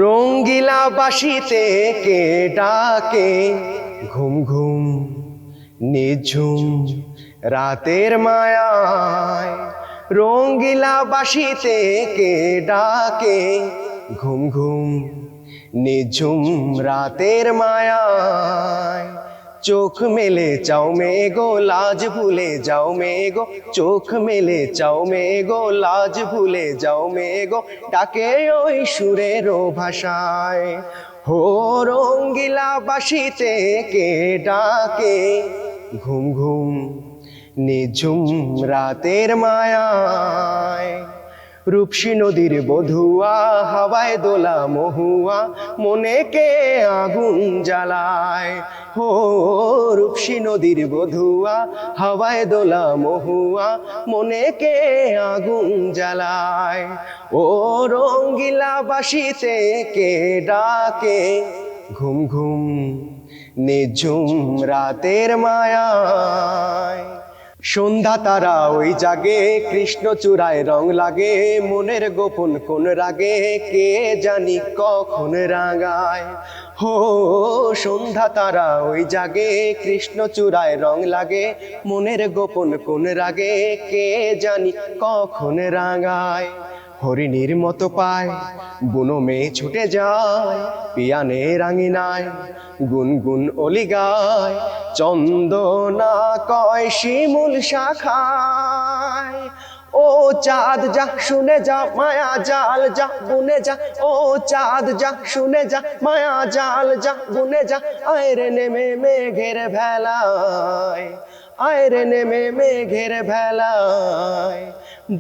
রঙ্গিলা বাঁশিতে কে ডাকে ঘুম ঘুম নিঝুম রাতের মায়ায়। রঙ্গিলা বাঁশিতে কে ডাকে ঘুম ঘুম নিঝুম রাতের মায়ায়। চোখ মেলে চাও মেঘো লাজ ভুলে যাও মেঘো, চোখ মেলে চাও মেঘো লাজ ভুলে যাও মেঘো, ডাকে ওই সুরের ভাষায়। হো রঙ্গিলা বাঁশিতে কে ডাকে ঘুম ঘুম নিঝুম রাতের মায়ায়। রূপসী নদীর বধুয়া হাওয়ায় দোলা মহুয়া, মনে কে আগুন জ্বালায়। হো রূপসী নদীর বধুয়া হাওয়ায় দোলা মহুয়া, মনে কে আগুন জ্বালায়। ও রঙ্গিলা বাঁশিতে কে ডাকে ঘুম ঘুম নিঝুম রাতের মায়ায়। সন্ধ্যা তারা ওই জাগে কৃষ্ণচূড়ায় রং লাগে, মনের গোপন কোন রাগে কে জানি কখন রাঙায়। হো সন্ধ্যা তারা ওই জাগে কৃষ্ণচূড়ায় রং লাগে, মনের গোপন কোন রাগে কে জানি কখন রাঙায়। হরিণীর মতো পায় বুনো মেয়ে ছুটে যায়, পিয়ানের আঙিনায় গুনগুন অলি গায়, চন্দনা কয় শিমুল শাখায়। ও চাঁদ যা শুনে যা মায়া জাল যা বুনে যা, ও চাঁদ যা শুনে যা মায়া জাল যা বুনে যা, আয়রে নেমে মেঘের ভেলায়, আয়রে নেমে মেঘের ভেলায়।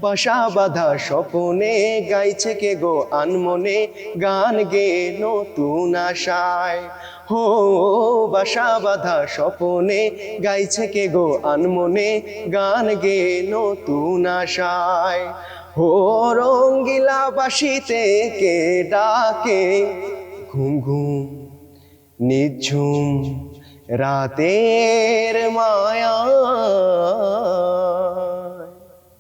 বাসা বাঁধা স্বপনে গাইছে কে গো আনমনে, গান গে নতুন আশায়। হো বাসা বাঁধা স্বপনে গাইছে কে গো আনমনে, গান গে নতুন আশায়। হো রঙ্গিলা বাঁশিতে কে ডাকে ঘুম ঘুম নিঝুম রাতের মায়া।